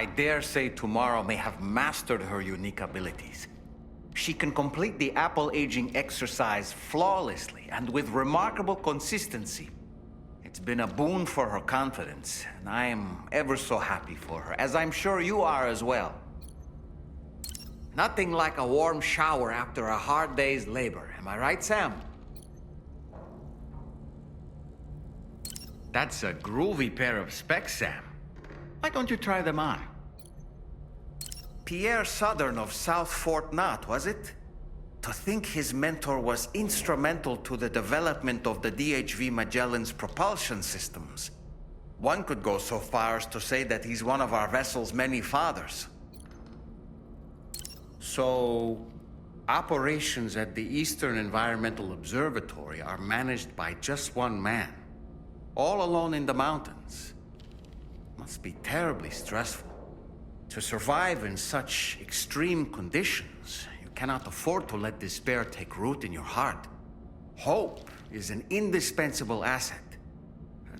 I dare say tomorrow may have mastered her unique abilities. She can complete the apple aging exercise flawlessly and with remarkable consistency. It's been a boon for her confidence, and I am ever so happy for her, as I'm sure you are as well. Nothing like a warm shower after a hard day's labor, am I right, Sam? That's a groovy pair of specs, Sam. Why don't you try them on? Pierre Southern of South Fort Knott, was it? To think his mentor was instrumental to the development of the DHV Magellan's propulsion systems. One could go so far as to say that he's one of our vessel's many fathers. So, operations at the Eastern Environmental Observatory are managed by just one man, all alone in the mountains. Must be terribly stressful. To survive in such extreme conditions, you cannot afford to let despair take root in your heart. Hope is an indispensable asset.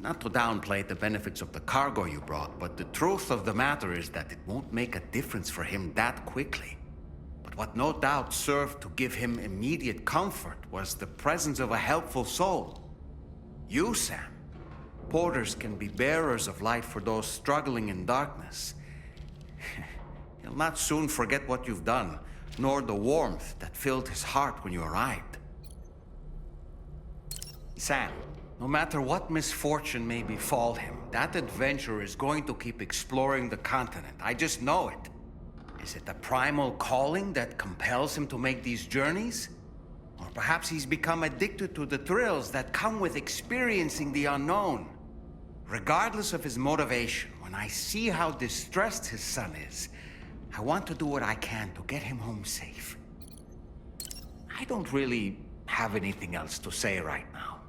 Not to downplay the benefits of the cargo you brought, but the truth of the matter is that it won't make a difference for him that quickly. But what no doubt served to give him immediate comfort was the presence of a helpful soul. You, Sam. Porters can be bearers of light for those struggling in darkness. He'll not soon forget what you've done, nor the warmth that filled his heart when you arrived. Sam, no matter what misfortune may befall him, that adventurer is going to keep exploring the continent. I just know it. Is it a primal calling that compels him to make these journeys? Or perhaps he's become addicted to the thrills that come with experiencing the unknown. Regardless of his motivation, when I see how distressed his son is, I want to do what I can to get him home safe. I don't really have anything else to say right now.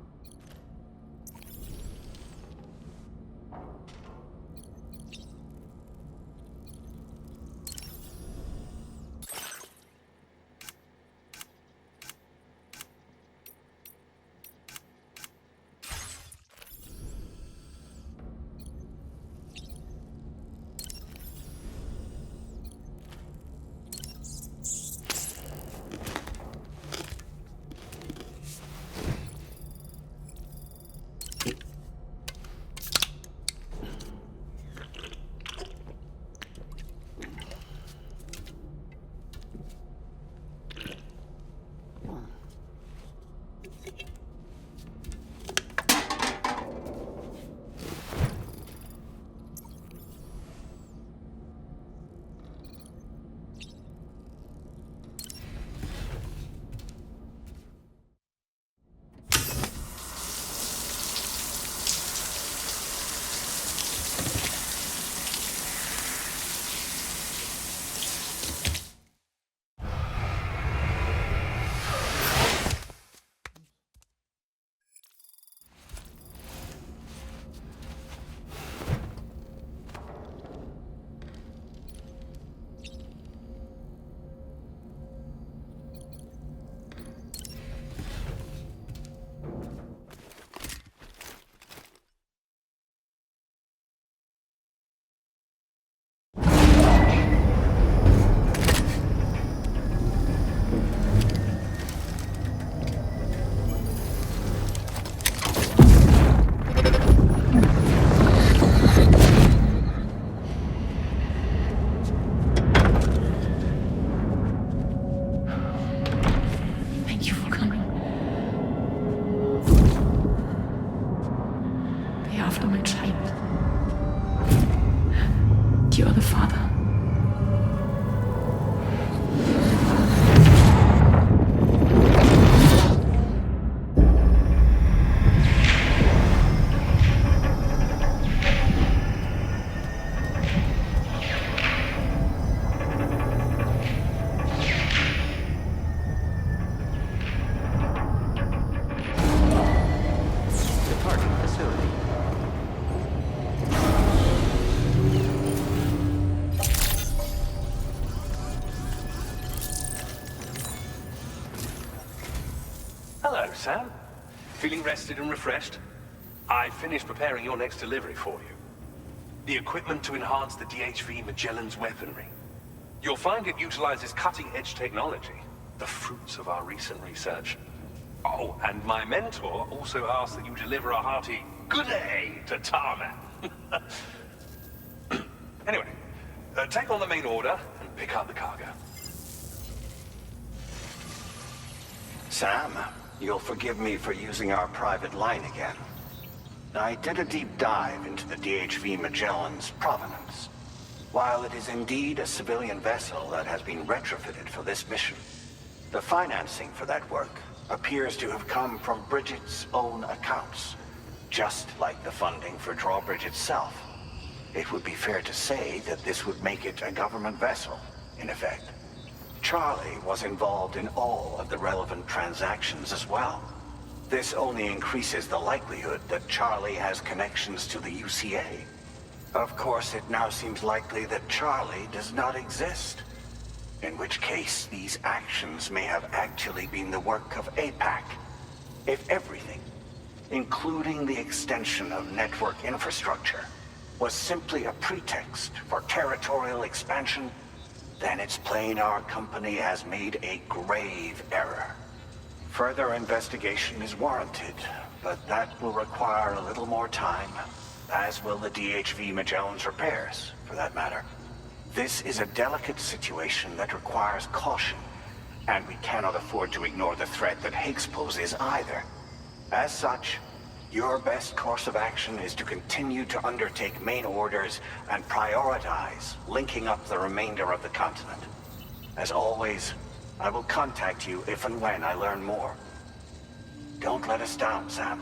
Hello, Sam. Feeling rested and refreshed? I finished preparing your next delivery for you. the equipment to enhance the DHV Magellan's weaponry. You'll find it utilizes cutting-edge technology, the fruits of our recent research. Oh, and my mentor also asked that you deliver a hearty good day to Tarman. Anyway, take on the main order and pick up the cargo. Sam, you'll forgive me for using our private line again. I did a deep dive into the DHV Magellan's provenance. While it is indeed a civilian vessel that has been retrofitted for this mission, the financing for that work appears to have come from Bridget's own accounts, just like the funding for Drawbridge itself. It would be fair to say that this would make it a government vessel, in effect. Charlie was involved in all of the relevant transactions as well. This only increases the likelihood that Charlie has connections to the UCA. Of course, it now seems likely that Charlie does not exist. In which case, these actions may have actually been the work of APAC. If everything, including the extension of network infrastructure, was simply a pretext for territorial expansion, then it's plain our company has made a grave error. Further investigation is warranted, but that will require a little more time, as will the DHV Magellan's repairs, for that matter. This is a delicate situation that requires caution, and we cannot afford to ignore the threat that Higgs poses either. As such, your best course of action is to continue to undertake main orders and prioritize linking up the remainder of the continent. As always, I will contact you if and when I learn more. Don't let us down, Sam.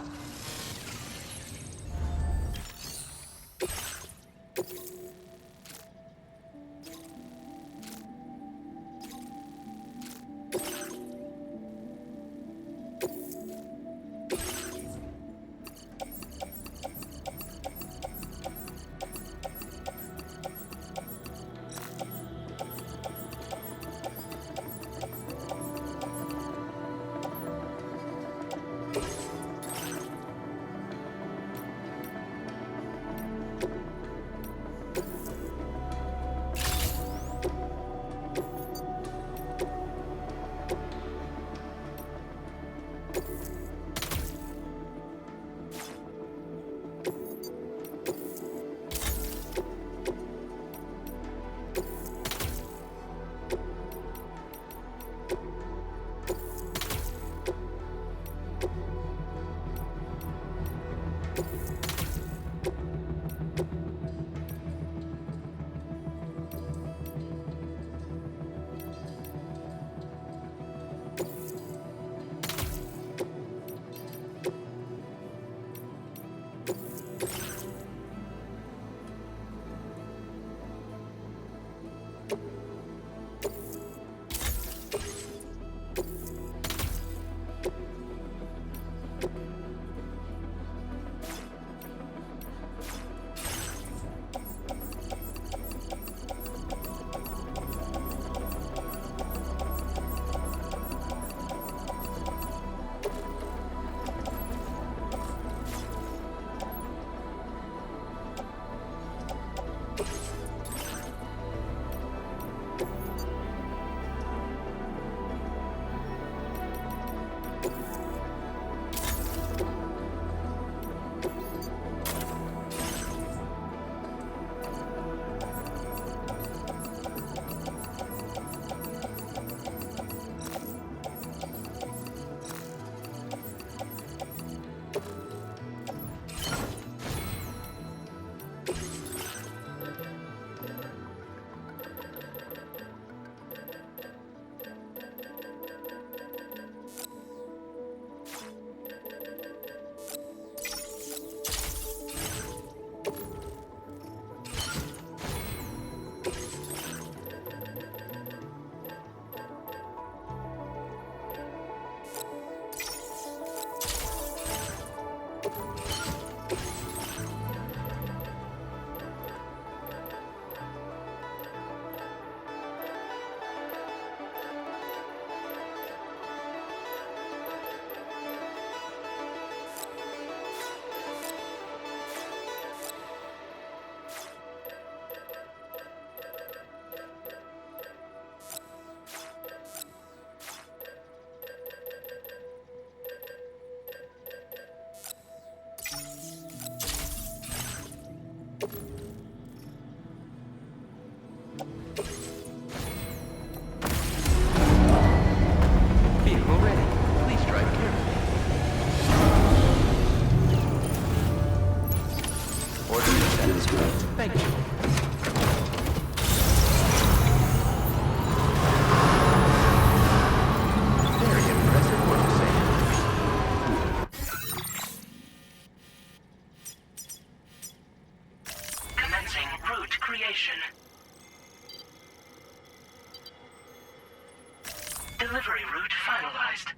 Delivery route finalized.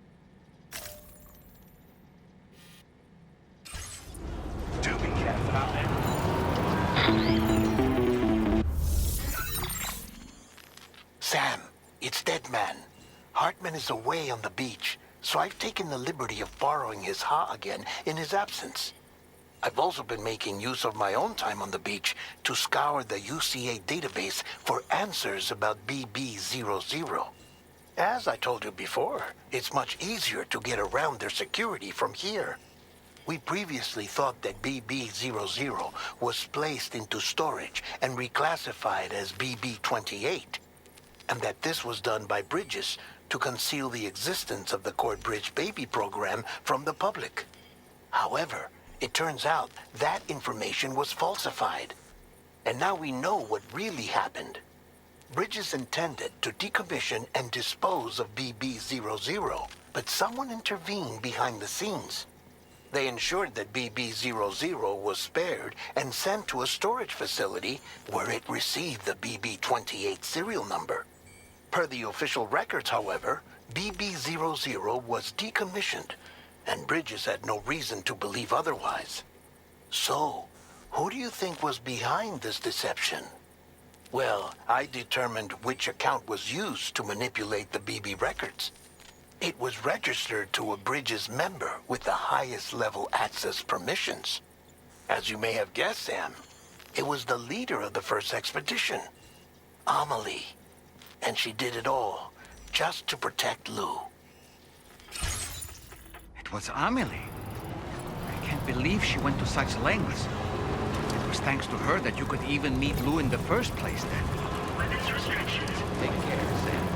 Do be careful out there. Sam, it's Deadman. Hartman is away on the beach, so I've taken the liberty of borrowing his Ha again in his absence. I've also been making use of my own time on the beach to scour the UCA database for answers about BB00. As I told you before, it's much easier to get around their security from here. We previously thought that BB00 was placed into storage and reclassified as BB28, and that this was done by Bridges to conceal the existence of the Cord Bridge baby program from the public. However, it turns out that information was falsified, and now we know what really happened. Bridges intended to decommission and dispose of BB00, but someone intervened behind the scenes. They ensured that BB00 was spared and sent to a storage facility where it received the BB28 serial number. Per the official records, however, BB00 was decommissioned, and Bridges had no reason to believe otherwise. So, who do you think was behind this deception? Well, I determined which account was used to manipulate the BB records. It was registered to a Bridges member with the highest level access permissions. As you may have guessed, Sam, it was the leader of the first expedition, Amelie. And she did it all just to protect Lou. It was Amelie. I can't believe she went to such lengths. It was thanks to her that you could even meet Lou in the first place then. Weapons restrictions. Take care, Sam.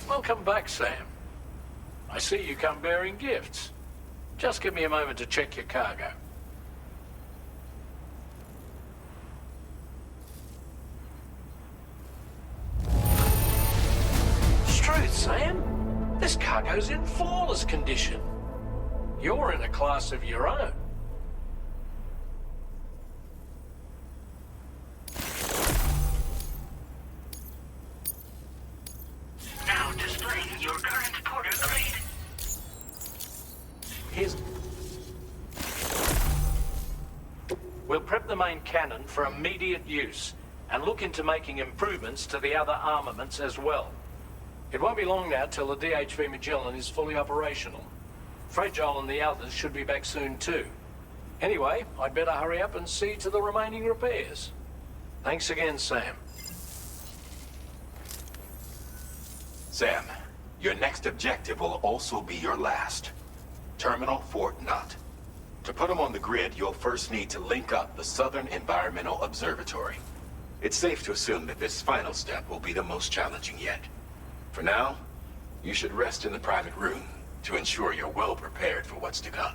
Welcome back, Sam. I see you come bearing gifts. Just give me a moment to check your cargo. Struth, Sam. This cargo's in flawless condition. You're in a class of your own. Now displaying your current porter grade. Here's... We'll prep the main cannon for immediate use and look into making improvements to the other armaments as well. It won't be long now till the DHV Magellan is fully operational. Fragile and the others should be back soon too. Anyway, I'd better hurry up and see to the remaining repairs. Thanks again, Sam. Sam, your next objective will also be your last. Terminal Fort Knott. To put them on the grid, you'll first need to link up the Southern Environmental Observatory. It's safe to assume that this final step will be the most challenging yet. For now, you should rest in the private room to ensure you're well prepared for what's to come.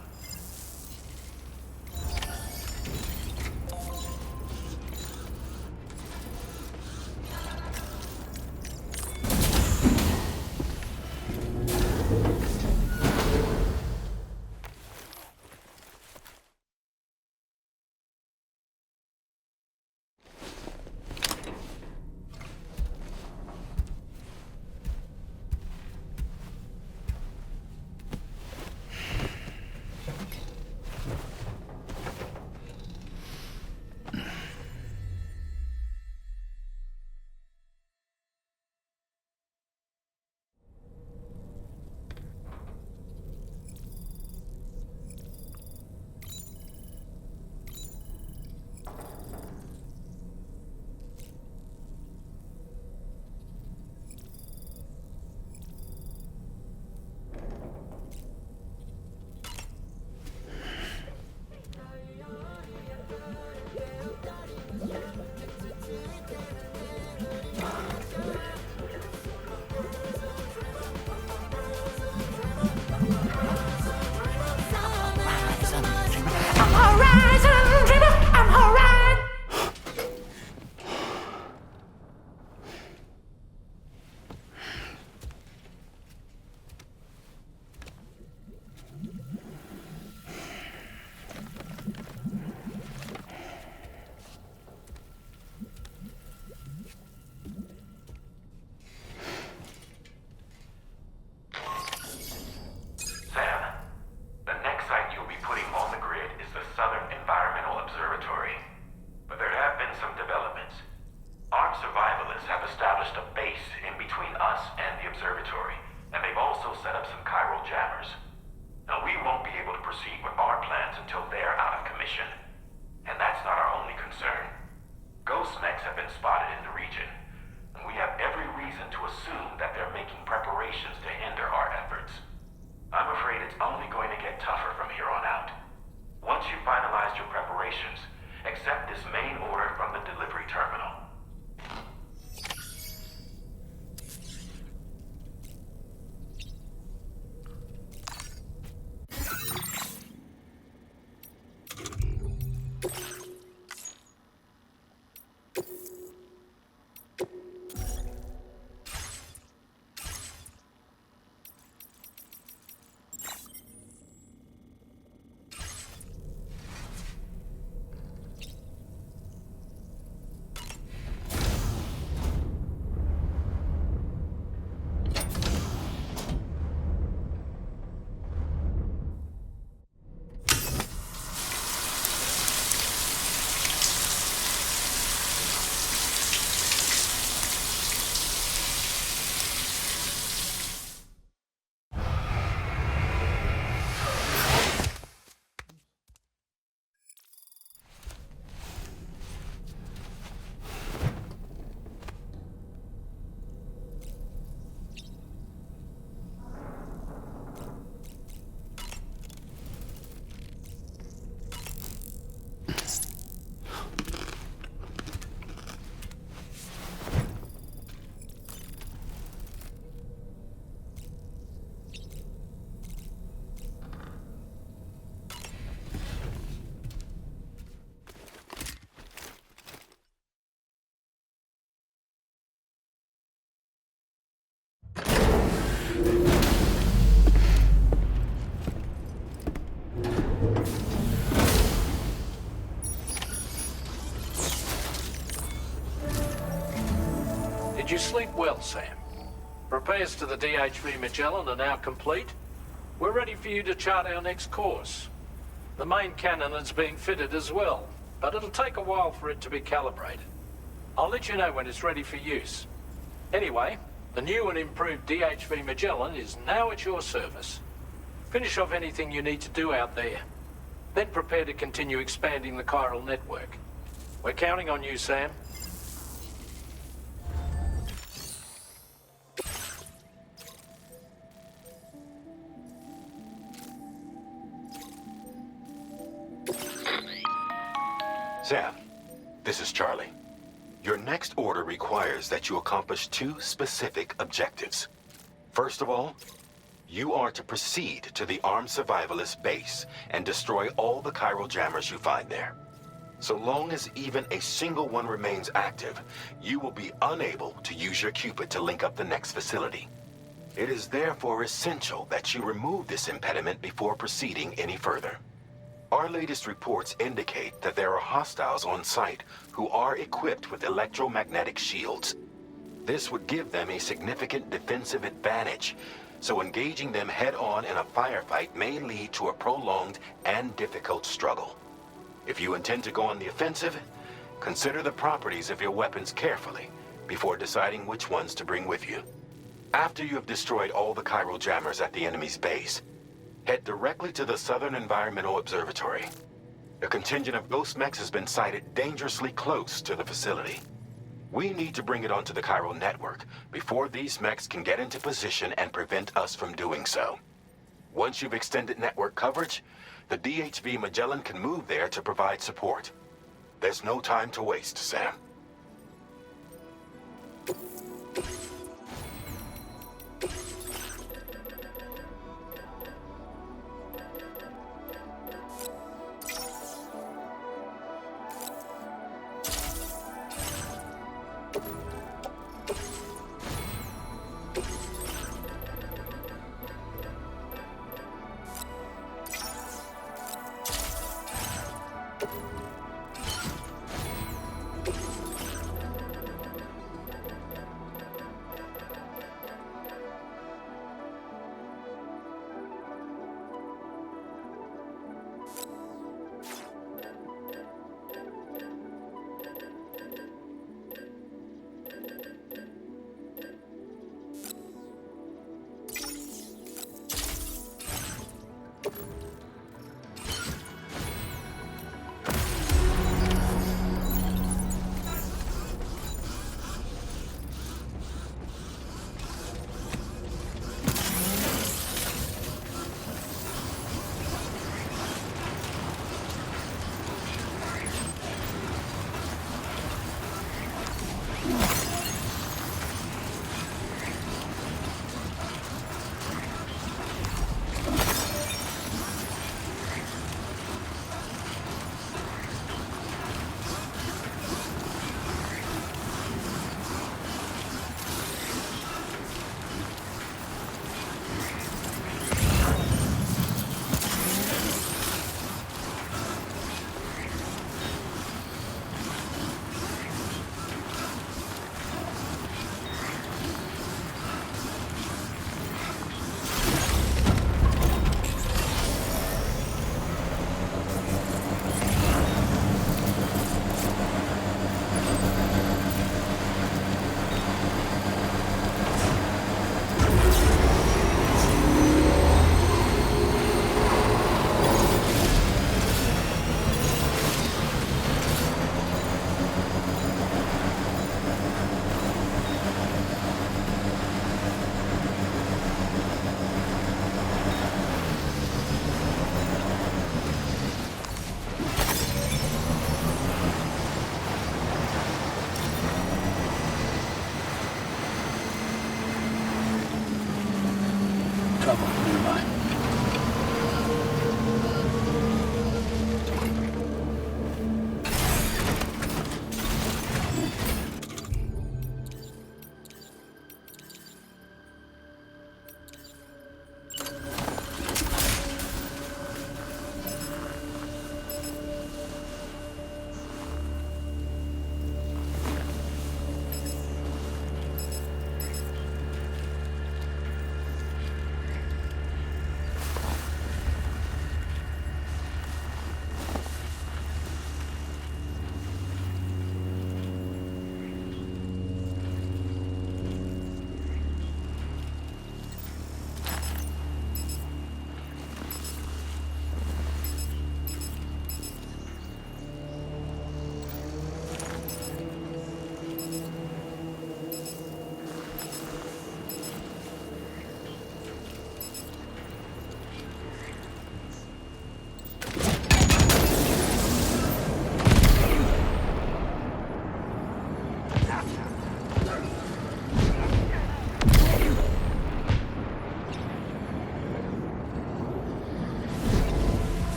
Did you sleep well, Sam? Repairs to the DHV Magellan are now complete. We're ready for you to chart our next course. The main cannon is being fitted as well, but it'll take a while for it to be calibrated. I'll let you know when it's ready for use. Anyway, the new and improved DHV Magellan is now at your service. Finish off anything you need to do out there. Then prepare to continue expanding the chiral network. We're counting on you, Sam. Sam, this is Charlie. Your next order requires that you accomplish two specific objectives. First of all, you are to proceed to the armed survivalist base and destroy all the chiral jammers you find there. So long as even a single one remains active, you will be unable to use your Cupid to link up the next facility. It is therefore essential that you remove this impediment before proceeding any further. Our latest reports indicate that there are hostiles on site who are equipped with electromagnetic shields. This would give them a significant defensive advantage, so engaging them head-on in a firefight may lead to a prolonged and difficult struggle. If you intend to go on the offensive, consider the properties of your weapons carefully before deciding which ones to bring with you. After you have destroyed all the chiral jammers at the enemy's base, head directly to the Southern Environmental Observatory. A contingent of ghost mechs has been sighted dangerously close to the facility. We need to bring it onto the chiral network before these mechs can get into position and prevent us from doing so. Once you've extended network coverage, the DHV Magellan can move there to provide support. There's no time to waste, Sam.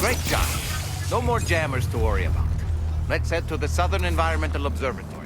Great job. No more jammers to worry about. Let's head to the Southern Environmental Observatory.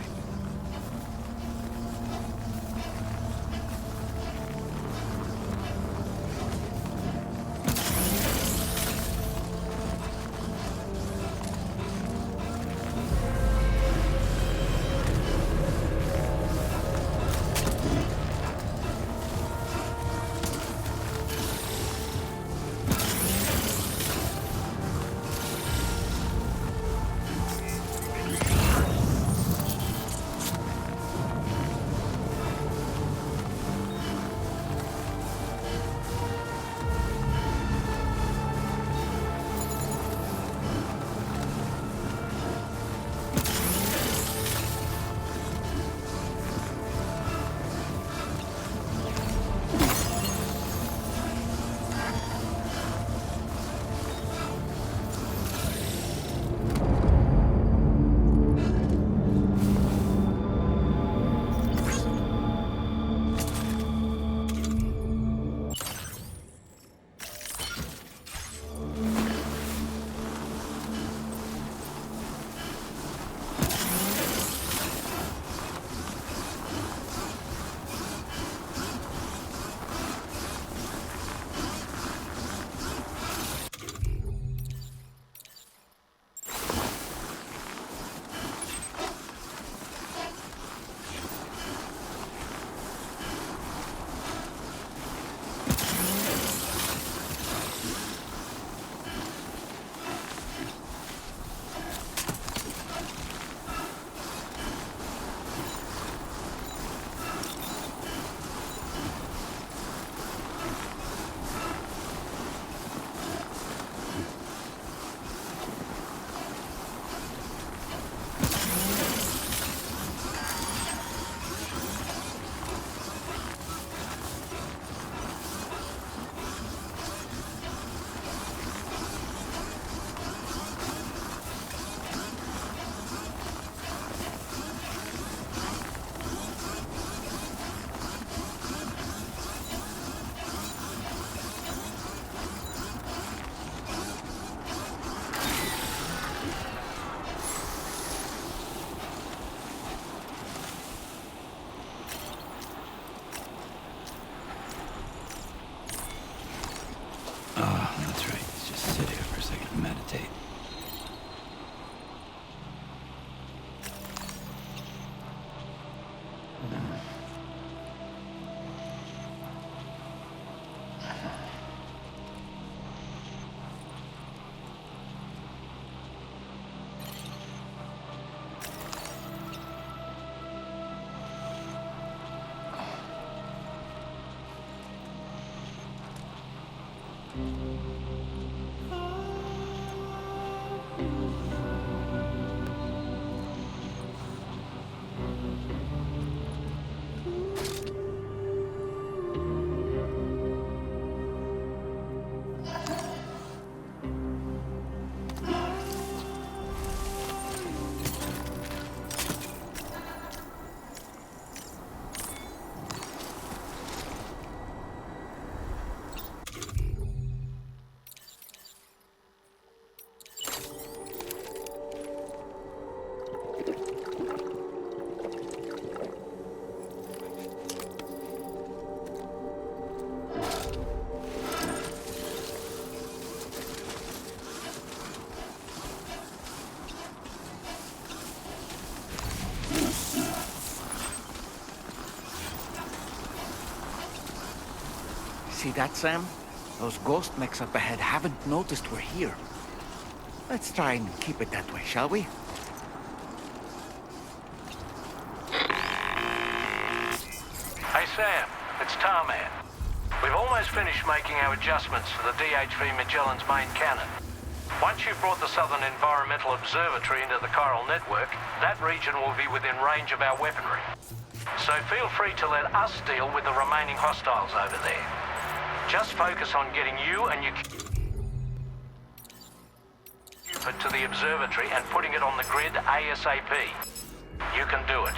See that, Sam? Those ghost mechs up ahead haven't noticed we're here. Let's try and keep it that way, shall we? Hey Sam, it's Tarman. We've almost finished making our adjustments to the DHV Magellan's main cannon. Once you've brought the Southern Environmental Observatory into the Chiral network, that region will be within range of our weaponry. So feel free to let us deal with the remaining hostiles over there. Just focus on getting you and your Cupid to the observatory and putting it on the grid ASAP. You can do it.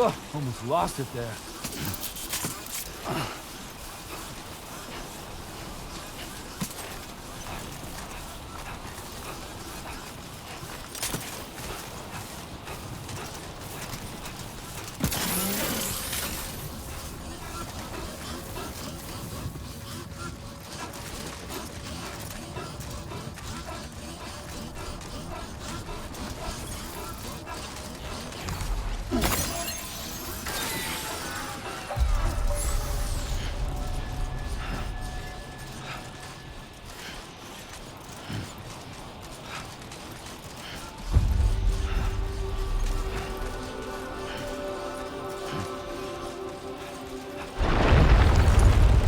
Ugh, almost lost it there.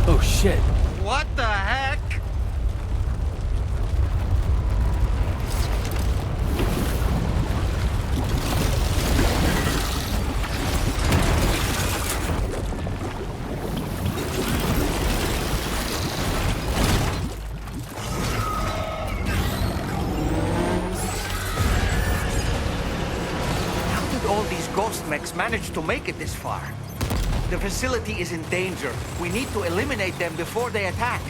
Oh shit. What the heck? How did all these ghost mechs manage to make it this far? The facility is in danger. We need to eliminate them before they attack.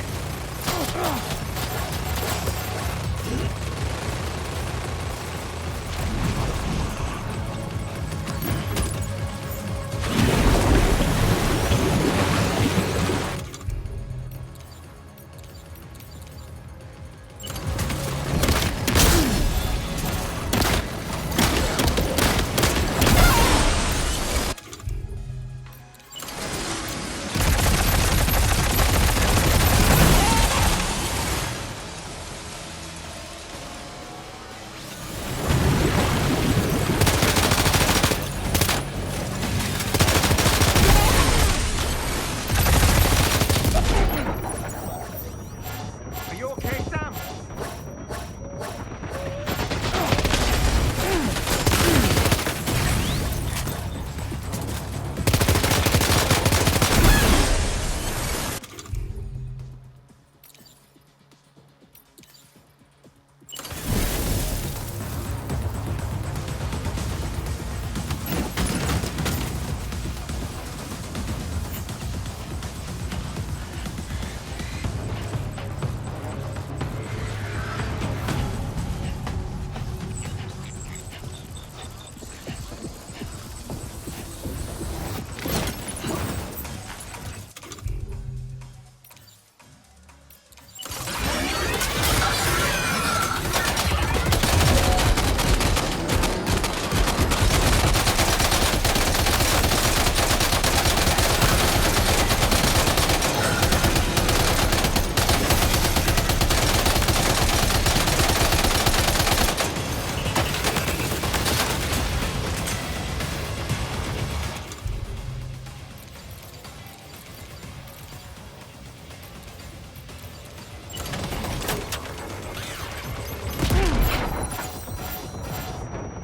Are you okay, Sam?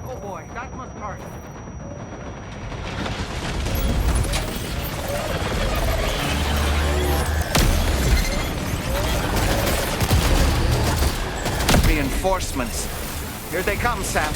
Oh boy, that must hurt. Reinforcements. Here they come, Sam.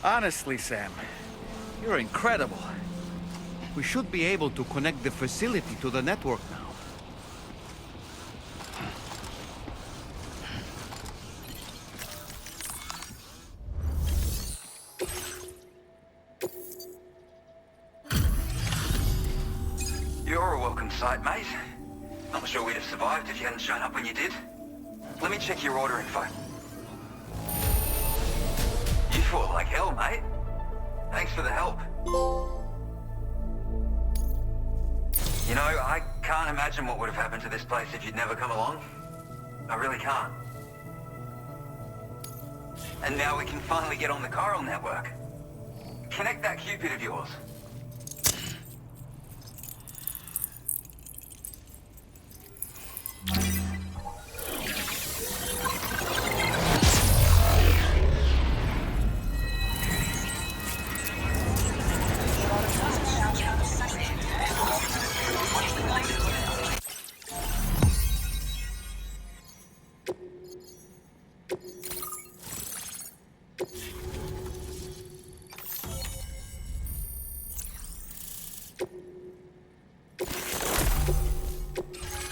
Honestly, Sam, you're incredible. We should be able to connect the facility to the network now. You're a welcome sight, mate. Not sure we'd have survived if you hadn't shown up when you did. Let me check your order info. You fought like hell, mate. Thanks for the help. You know, I can't imagine what would have happened to this place if you'd never come along. I really can't. And now we can finally get on the chiral network. Connect that Cupid of yours.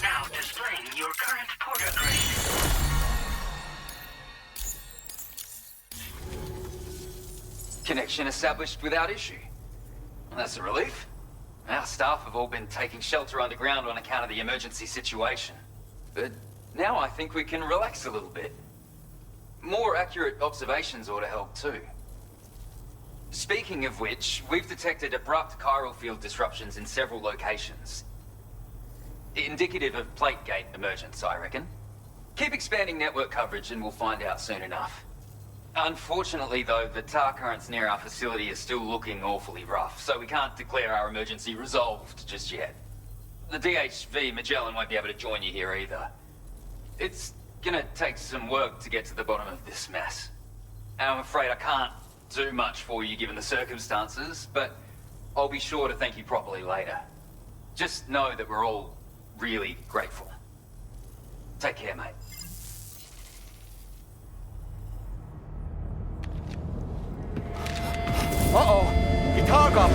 Now displaying your current porter grade. Connection established without issue. Well, that's a relief. Our staff have all been taking shelter underground on account of the emergency situation. But now I think we can relax a little bit. More accurate observations ought to help too. Speaking of which, we've detected abrupt chiral field disruptions in several locations. Indicative of plate gate emergence, I reckon. Keep expanding network coverage and we'll find out soon enough. Unfortunately, though, the tar currents near our facility are still looking awfully rough, so we can't declare our emergency resolved just yet. The DHV Magellan won't be able to join you here either. It's gonna take some work to get to the bottom of this mess. And I'm afraid I can't do much for you given the circumstances, but I'll be sure to thank you properly later. Just know that we're all really grateful. Take care, mate. Uh-oh! Guitar up!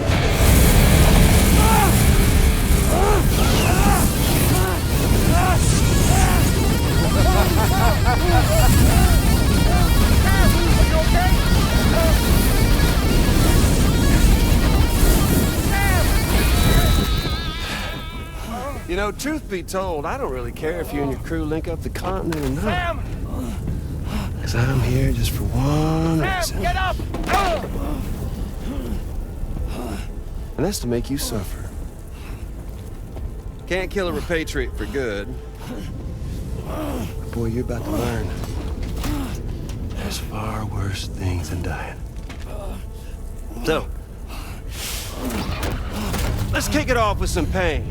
You know, truth be told, I don't really care if you and your crew link up the continent or not. Sam! Because I'm here just for one reason. Sam, get up! And that's to make you suffer. Can't kill a repatriate for good. But boy, you're about to learn. There's far worse things than dying. So, let's kick it off with some pain.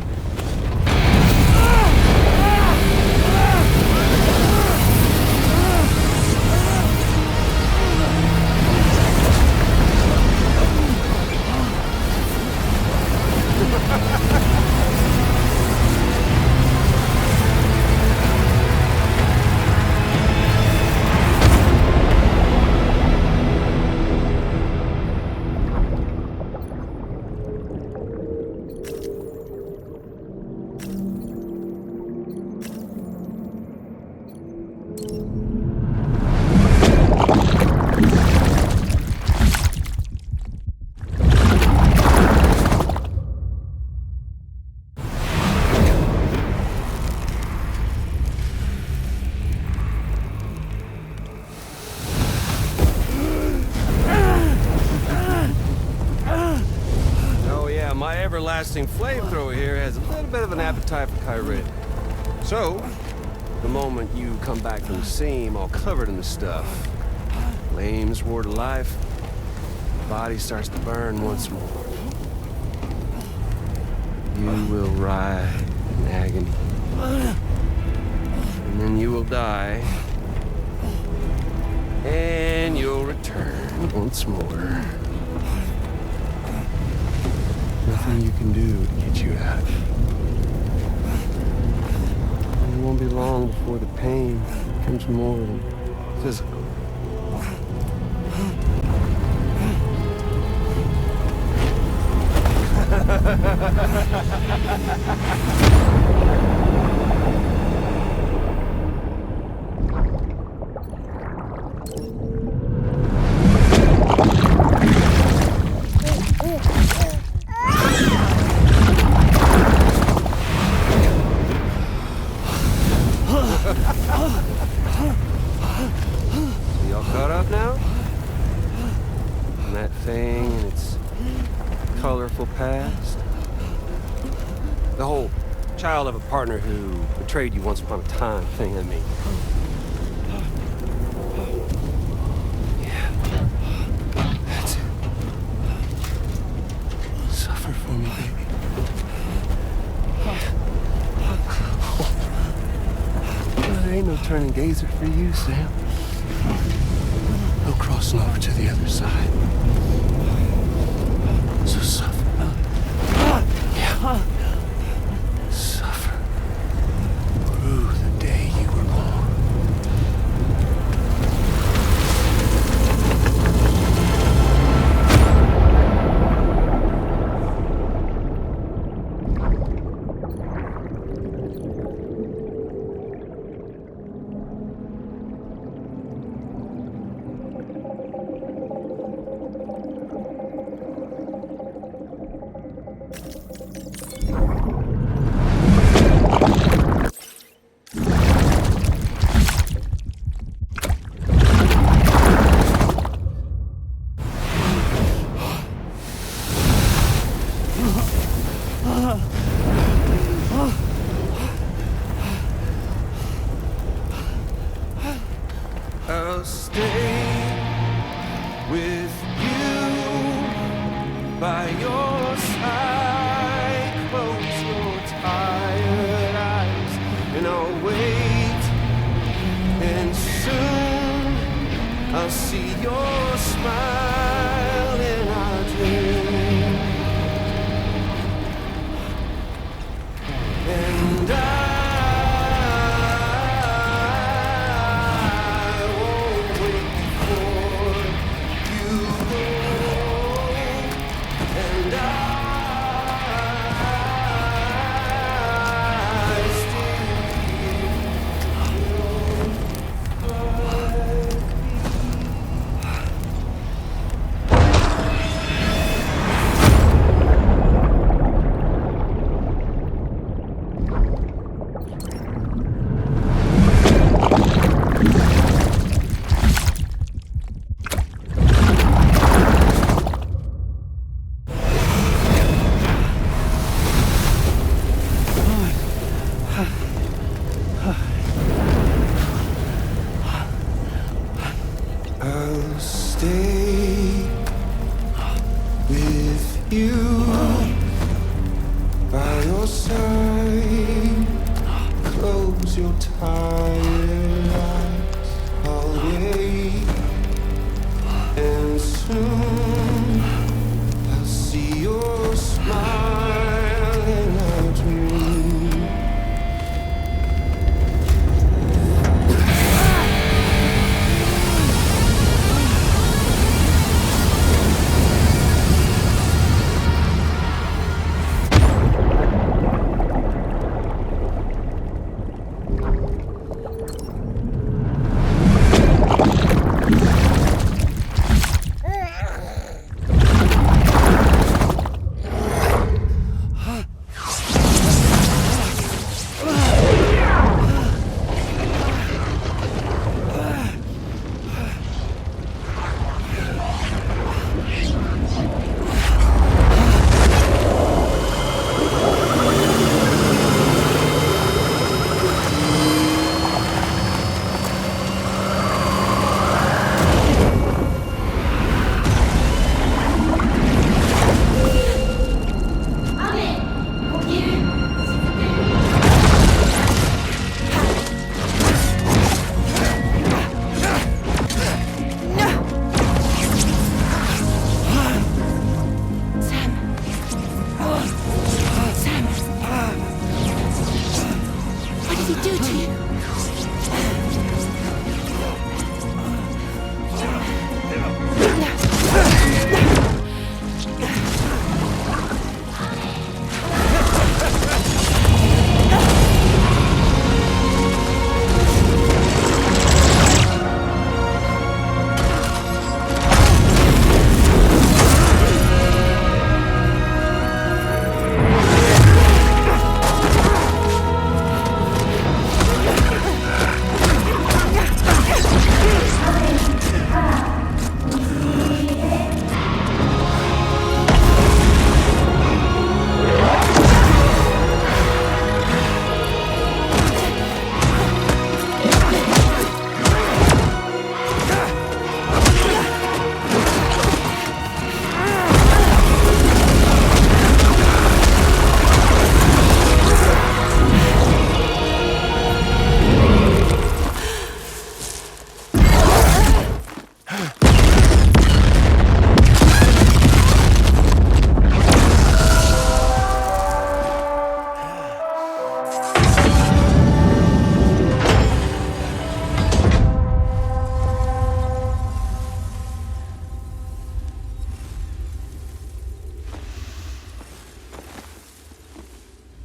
My everlasting flamethrower here has a little bit of an appetite for Kyrit. So, the moment you come back from the seam all covered in the stuff, flames roar to life, the body starts to burn once more. You will writhe in agony. And then you will die. And you'll return once more. Nothing you can do to get you out of it. And it won't be long before the pain becomes more than physical. Y'all caught up now? On that thing and its colorful past? The whole child of a partner who betrayed you once upon a time thing, I mean. Yeah. That's it. Suffer for me, baby. There ain't no turning gazer for you, Sam. No crossing over to the other side. So suffer. Yeah. Suffer. Through the day you were born. I'll stay with you by your side. Close your tired eyes and I'll wait. And soon I'll see your smile in our dream. And I'll stay with you by your side. Close your tired eyes. I'll wait, and soon I'll see your smile in our dream.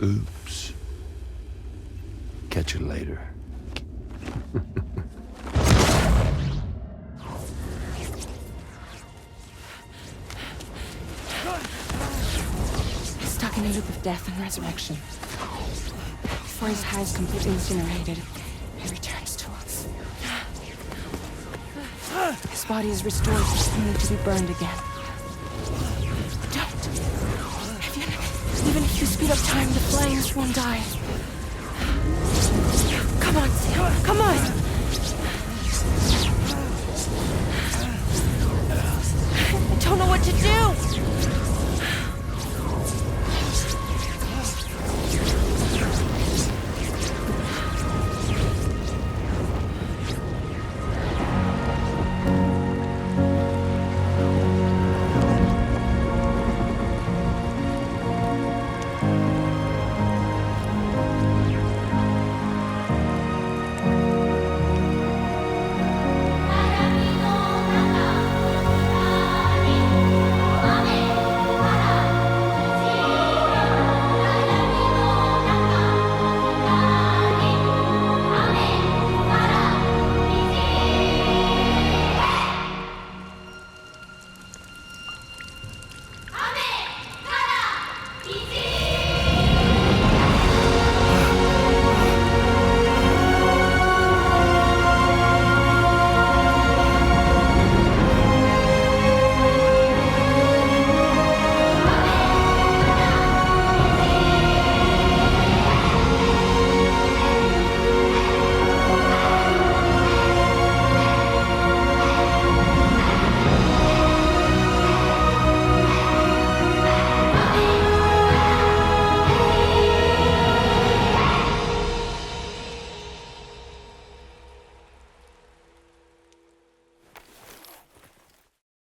Oops. Catch you later. Stuck in a loop of death and resurrection. Before his hair is completely incinerated, he returns to us. His body is restored, only to be burned again. Don't. Even if you speed up time, the flames won't die. Come on, Sam. Come on! I don't know what to do!